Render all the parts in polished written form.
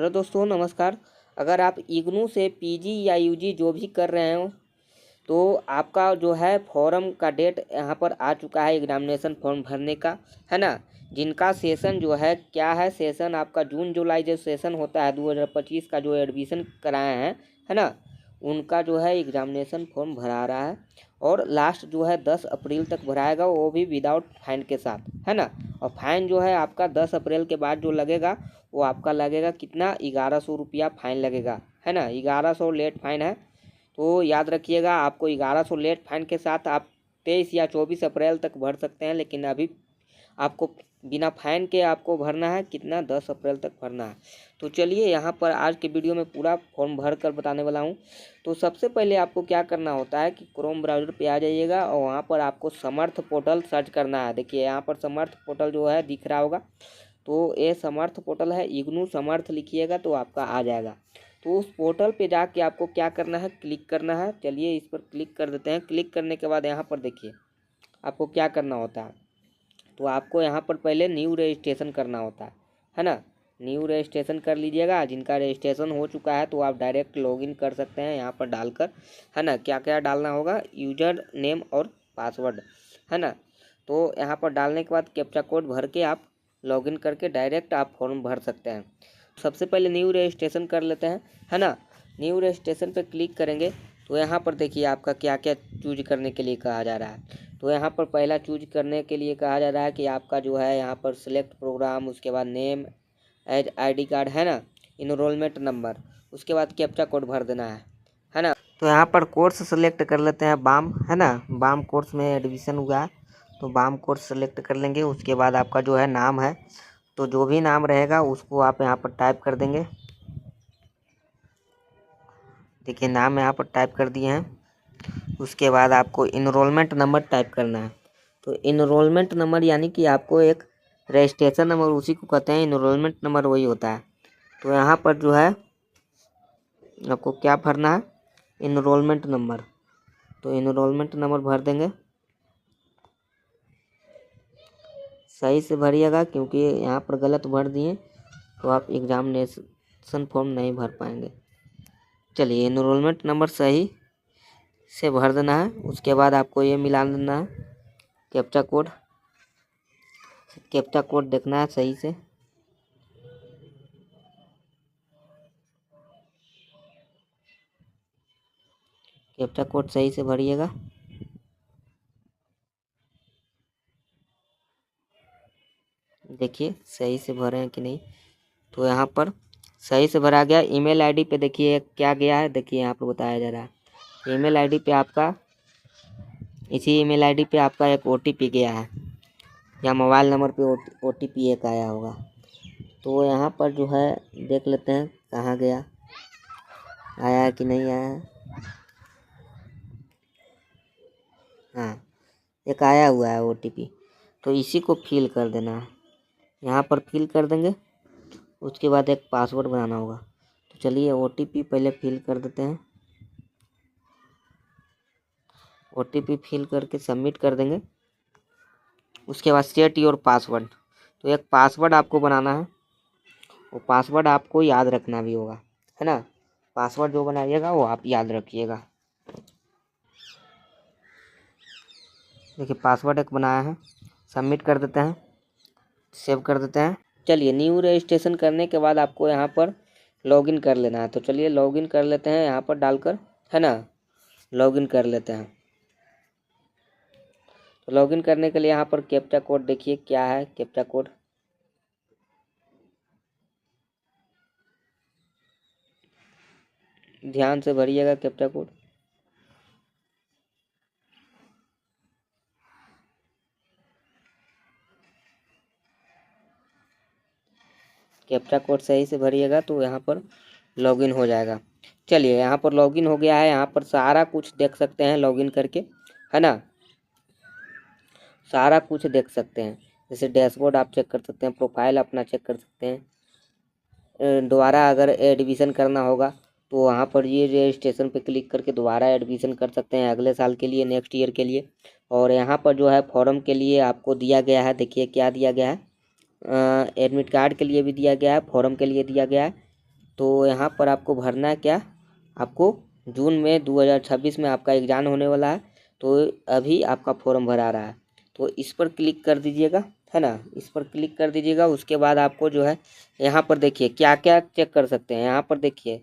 Hello दोस्तों, नमस्कार। अगर आप इग्नू से पीजी या यूजी जो भी कर रहे हो तो आपका जो है फॉर्म का डेट यहाँ पर आ चुका है, एग्जामिनेशन फॉर्म भरने का, है ना। जिनका सेशन जो है क्या है, सेशन आपका जून जुलाई जो सेशन होता है 2025 का, जो एडमिशन कराए हैं, है ना, उनका जो है एग्जामिनेशन फॉर्म भरा रहा है। और लास्ट जो है 10 अप्रैल तक भराएगा, वो भी विदाउट फाइन के साथ, है ना। और फाइन जो है आपका 10 अप्रैल के बाद जो लगेगा वो आपका लगेगा कितना, 1100 रुपया फाइन लगेगा, है ना। 1100 लेट फाइन है, तो याद रखिएगा। आपको 1100 लेट फाइन के साथ आप 23 या 24 अप्रैल तक भर सकते हैं, लेकिन अभी आपको बिना फाइन के आपको भरना है कितना, 10 अप्रैल तक भरना है। तो चलिए यहाँ पर आज के वीडियो में पूरा फॉर्म भर कर बताने वाला हूँ। तो सबसे पहले आपको क्या करना होता है कि क्रोम ब्राउज़र पे आ जाइएगा और वहाँ पर आपको समर्थ पोर्टल सर्च करना है। देखिए यहाँ पर समर्थ पोर्टल जो है दिख रहा होगा, तो ये समर्थ पोर्टल है, इग्नू समर्थ लिखिएगा तो आपका आ जाएगा। तो उस पोर्टल पे जाके आपको क्या करना है, क्लिक करना है। चलिए इस पर क्लिक कर देते हैं। क्लिक करने के बाद यहाँ पर देखिए आपको क्या करना होता है। तो आपको यहाँ पर पहले न्यू रजिस्ट्रेशन करना होता है ना। न्यू रजिस्ट्रेशन कर लीजिएगा। जिनका रजिस्ट्रेशन हो चुका है तो आप डायरेक्ट लॉगिन कर सकते हैं यहाँ पर डालकर, है ना। क्या क्या डालना होगा, यूजर नेम और पासवर्ड, है ना। तो यहाँ पर डालने के बाद कैप्चा कोड भर के आप लॉगिन करके डायरेक्ट आप फॉर्म भर सकते हैं। सबसे पहले न्यू रजिस्ट्रेशन कर लेते हैं, है ना। न्यू रजिस्ट्रेशन पे क्लिक करेंगे तो यहाँ पर देखिए आपका क्या क्या चूज करने के लिए कहा जा रहा है। तो यहाँ पर पहला चूज करने के लिए कहा जा रहा है कि आपका जो है यहाँ पर सिलेक्ट प्रोग्राम, उसके बाद नेम एज आईडी कार्ड, है ना, इनरोलमेंट नंबर, उसके बाद कैप्चा कोड भर देना है ना। तो यहाँ पर कोर्स सेलेक्ट कर लेते हैं, बाम, है ना। बाम कोर्स में एडमिशन हुआ है तो बाम कोर्स सेलेक्ट कर लेंगे। उसके बाद आपका जो है नाम है, तो जो भी नाम रहेगा उसको आप यहाँ पर टाइप कर देंगे। देखिए नाम यहाँ पर टाइप कर दिए हैं। उसके बाद आपको इनरोलमेंट नंबर टाइप करना है। तो इनरोलमेंट नंबर यानी कि आपको एक रजिस्ट्रेशन नंबर, उसी को कहते हैं इनरोलमेंट नंबर, वही होता है। तो यहाँ पर जो है आपको क्या भरना है, इनरोलमेंट नंबर। तो इनरोलमेंट नंबर भर देंगे। सही से भरिएगा, क्योंकि यहाँ पर गलत भर दिए तो आप एग्जामिनेशन फॉर्म नहीं भर पाएंगे। चलिए इनरोलमेंट नंबर सही से भर देना है। उसके बाद आपको ये मिला देना है कैप्चा कोड। कैप्चा कोड देखना है सही से। कैप्चा कोड सही से भरिएगा। देखिए सही से भरे हैं कि नहीं। तो यहाँ पर सही से भरा गया। ईमेल आईडी पे देखिए क्या गया है, देखिए यहाँ पर बताया जा रहा है ईमेल आईडी पे आपका, इसी ईमेल आईडी पे आपका एक ओटीपी गया है, या मोबाइल नंबर पे ओटीपी एक आया होगा। तो यहाँ पर जो है देख लेते हैं कहाँ गया, आया है कि नहीं आया है। हाँ, एक आया हुआ है ओटीपी, तो इसी को फिल कर देना है। यहाँ पर फिल कर देंगे। उसके बाद एक पासवर्ड बनाना होगा। तो चलिए ओटीपी पहले फिल कर देते हैं। ओटीपी फिल करके सबमिट कर देंगे। उसके बाद सेट योर पासवर्ड। तो एक पासवर्ड आपको बनाना है, वो पासवर्ड आपको याद रखना भी होगा, है ना। पासवर्ड जो बनाइएगा वो आप याद रखिएगा। देखिए पासवर्ड एक बनाया है, सबमिट कर देते हैं, सेव कर देते हैं। चलिए न्यू रजिस्ट्रेशन करने के बाद आपको यहाँ पर लॉगिन कर लेना है। तो चलिए लॉगिन कर लेते हैं यहाँ पर डालकर, है ना। लॉगिन कर लेते हैं। तो लॉगिन करने के लिए यहाँ पर कैप्चा कोड देखिए क्या है, कैप्चा कोड ध्यान से भरिएगा कैप्चा कोड। कैप्चा कोड सही से भरिएगा तो यहाँ पर लॉगिन हो जाएगा। चलिए यहाँ पर लॉगिन हो गया है। यहाँ पर सारा कुछ देख सकते हैं लॉगिन करके, है ना। सारा कुछ देख सकते हैं, जैसे डैशबोर्ड आप चेक कर सकते हैं, प्रोफाइल अपना चेक कर सकते हैं। दोबारा अगर एडमिशन करना होगा तो वहाँ पर ये रजिस्ट्रेशन पे क्लिक करके दोबारा एडमिशन कर सकते हैं अगले साल के लिए, नेक्स्ट ईयर के लिए। और यहाँ पर जो है फॉर्म के लिए आपको दिया गया है, देखिए क्या दिया गया है, एडमिट कार्ड के लिए भी दिया गया है, फॉर्म के लिए दिया गया है, तो यहाँ पर आपको भरना है क्या, आपको जून में 2026 में आपका एग्ज़ाम होने वाला है, तो अभी आपका फॉर्म भरा रहा है, तो इस पर क्लिक कर दीजिएगा, है ना, इस पर क्लिक कर दीजिएगा। उसके बाद आपको जो है यहाँ पर देखिए क्या क्या चेक कर सकते हैं। यहाँ पर देखिए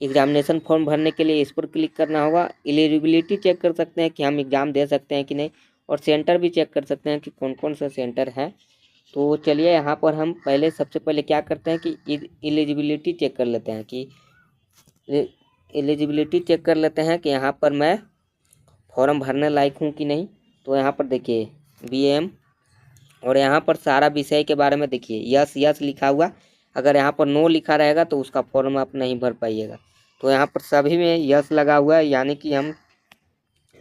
एग्जामिनेशन फॉर्म भरने के लिए इस पर क्लिक करना होगा। एलिजिबिलिटी चेक कर सकते हैं कि हम एग्ज़ाम दे सकते हैं कि नहीं, और सेंटर भी चेक कर सकते हैं कि कौन कौन सा सेंटर है। तो चलिए यहाँ पर हम पहले सबसे पहले क्या करते हैं कि एलिजिबिलिटी चेक कर लेते हैं कि एलिजिबिलिटी चेक कर लेते हैं कि यहाँ पर मैं फॉर्म भरने लायक हूँ कि नहीं। तो यहाँ पर देखिए BM, और यहाँ पर सारा विषय के बारे में देखिए यस यस लिखा हुआ। अगर यहाँ पर नो लिखा रहेगा तो उसका फॉर्म आप नहीं भर पाइएगा। तो यहाँ पर सभी में यस लगा हुआ है, यानी कि हम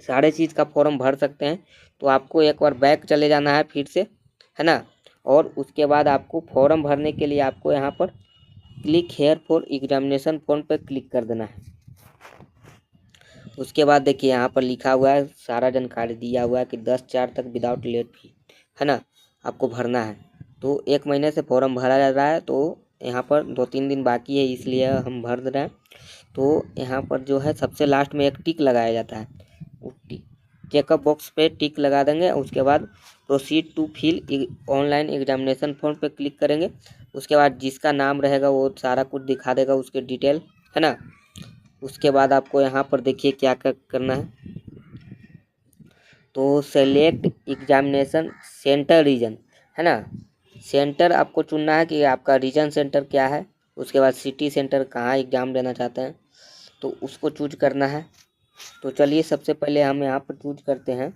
सारे चीज़ का फॉर्म भर सकते हैं। तो आपको एक बार बैक चले जाना है फिर से, है ना, और उसके बाद आपको फॉर्म भरने के लिए आपको यहाँ पर click here for examination form पर क्लिक कर देना है। उसके बाद देखिए यहाँ पर लिखा हुआ है, सारा जानकारी दिया हुआ है कि 10/4 तक विदाउट लेट फी, है ना, आपको भरना है। तो 1 महीने से फॉर्म भरा जा रहा है, तो यहाँ पर 2-3 दिन बाकी है, इसलिए हम भर दे रहे हैं। तो यहाँ पर जो है सबसे लास्ट में एक टिक लगाया जाता है, वो टिक चेकअप बॉक्स पे टिक लगा देंगे। उसके बाद proceed to fill online examination form पे क्लिक करेंगे। उसके बाद जिसका नाम रहेगा वो सारा कुछ दिखा देगा, उसके डिटेल, है ना। उसके बाद आपको यहाँ पर देखिए क्या करना है, तो सेलेक्ट एग्जामिनेशन सेंटर रीजन, है ना, सेंटर आपको चुनना है कि आपका रीजन सेंटर क्या है। उसके बाद सिटी सेंटर कहाँ एग्ज़ाम देना चाहते हैं, तो उसको चूज करना है। तो चलिए सबसे पहले हम यहाँ पर चूज करते हैं,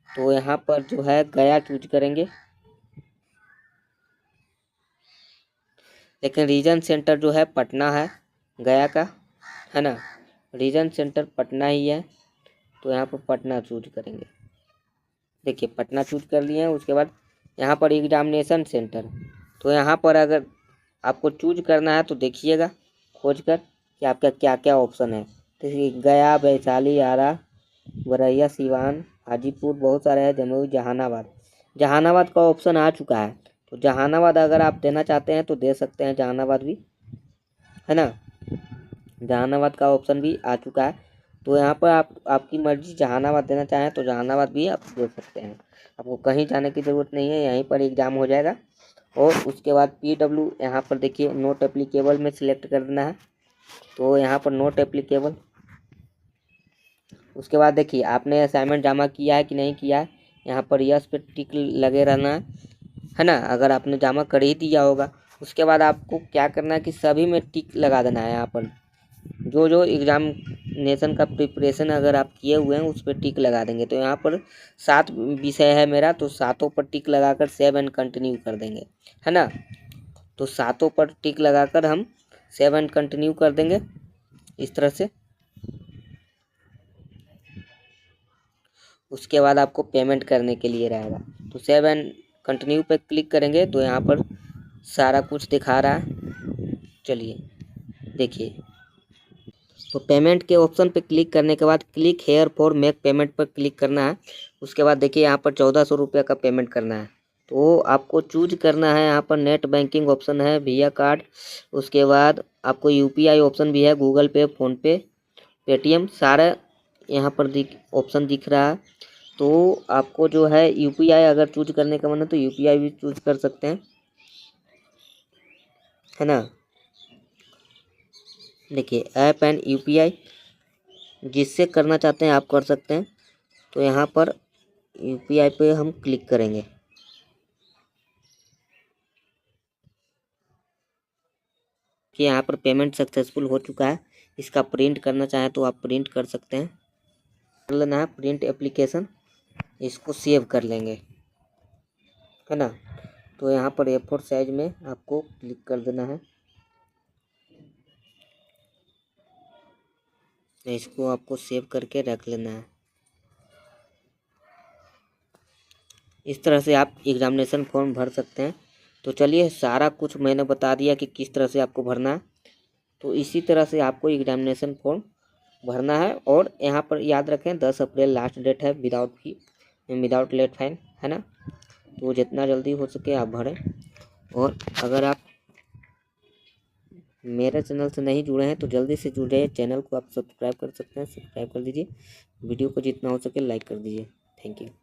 तो यहाँ पर जो है गया चूज करेंगे। लेकिन रीजन सेंटर जो है पटना है गया का, है ना, रीजन सेंटर पटना ही है। तो यहाँ पर पटना चूज करेंगे। देखिए पटना चूज कर लिए हैं। उसके बाद यहाँ पर एग्जामिनेशन सेंटर, तो यहाँ पर अगर आपको चूज करना है तो देखिएगा खोज कर कि आपका क्या क्या ऑप्शन है। तो गया, वैशाली, आरा, बरैया, सिवान, हाजीपुर, बहुत सारे हैं, जमुई, जहानाबाद। जहानाबाद का ऑप्शन आ चुका है, तो जहानाबाद अगर आप देना चाहते हैं तो दे सकते हैं, जहानाबाद भी, है ना, जहानाबाद का ऑप्शन भी आ चुका है। तो यहाँ पर आपकी मर्जी, जहानाबाद देना चाहें तो जहानाबाद भी आप दे सकते हैं। आपको कहीं जाने की ज़रूरत नहीं है, यहीं पर एग्ज़ाम हो जाएगा। और उसके बाद PW यहाँ पर देखिए नोट एप्लीकेबल में सिलेक्ट कर देना है। तो यहाँ पर नोट एप्लीकेबल। उसके बाद देखिए आपने असाइनमेंट जमा किया है कि नहीं किया है, यहाँ पर यस पे टिक लगे रहना है ना, अगर आपने जमा कर ही दिया होगा। उसके बाद आपको क्या करना है कि सभी में टिक लगा देना है। यहाँ पर जो जो एग्जामिनेशन का प्रिपरेशन अगर आप किए हुए हैं उस पर टिक लगा देंगे। तो यहाँ पर 7 विषय है मेरा, तो 7 पर टिक लगाकर सेव एंड कंटिन्यू कर देंगे, है ना। तो 7 पर टिक लगाकर हम सेव एंड कंटिन्यू कर देंगे इस तरह से। उसके बाद आपको पेमेंट करने के लिए रहेगा, तो सेव एंड कंटिन्यू पे क्लिक करेंगे तो यहाँ पर सारा कुछ दिखा रहा है। चलिए देखिए, तो पेमेंट के ऑप्शन पे क्लिक करने के बाद click here for make payment पर क्लिक करना है। उसके बाद देखिए यहाँ पर 1400 रुपये का पेमेंट करना है। तो आपको चूज करना है, यहाँ पर नेट बैंकिंग ऑप्शन है, वीजा कार्ड, उसके बाद आपको UPI ऑप्शन भी है, गूगल पे, फ़ोनपे, पेटीएम, सारा यहाँ पर ऑप्शन दिख रहा है। तो आपको जो है UPI अगर चूज करने का मन है तो UPI भी चूज कर सकते हैं, है ना। देखिए ऐप एंड UPI जिससे करना चाहते हैं आप कर सकते हैं। तो यहाँ पर UPI पे हम क्लिक करेंगे। कि यहाँ पर पेमेंट सक्सेसफुल हो चुका है। इसका प्रिंट करना चाहें तो आप प्रिंट कर सकते हैं, कर लेना है प्रिंट एप्लीकेशन, इसको सेव कर लेंगे, है ना। तो यहाँ पर A4 साइज में आपको क्लिक कर देना है, इसको आपको सेव करके रख लेना है। इस तरह से आप एग्जामिनेशन फॉर्म भर सकते हैं। तो चलिए सारा कुछ मैंने बता दिया कि किस तरह से आपको भरना है। तो इसी तरह से आपको एग्जामिनेशन फॉर्म भरना है। और यहाँ पर याद रखें 10 अप्रैल लास्ट डेट है, विदाउट फी, विदाउट लेट फाइन, है ना। तो जितना जल्दी हो सके आप भरें। और अगर आप मेरे चैनल से नहीं जुड़े हैं तो जल्दी से जुड़ जाइए। चैनल को आप सब्सक्राइब कर सकते हैं, सब्सक्राइब कर दीजिए। वीडियो को जितना हो सके लाइक कर दीजिए। Thank you.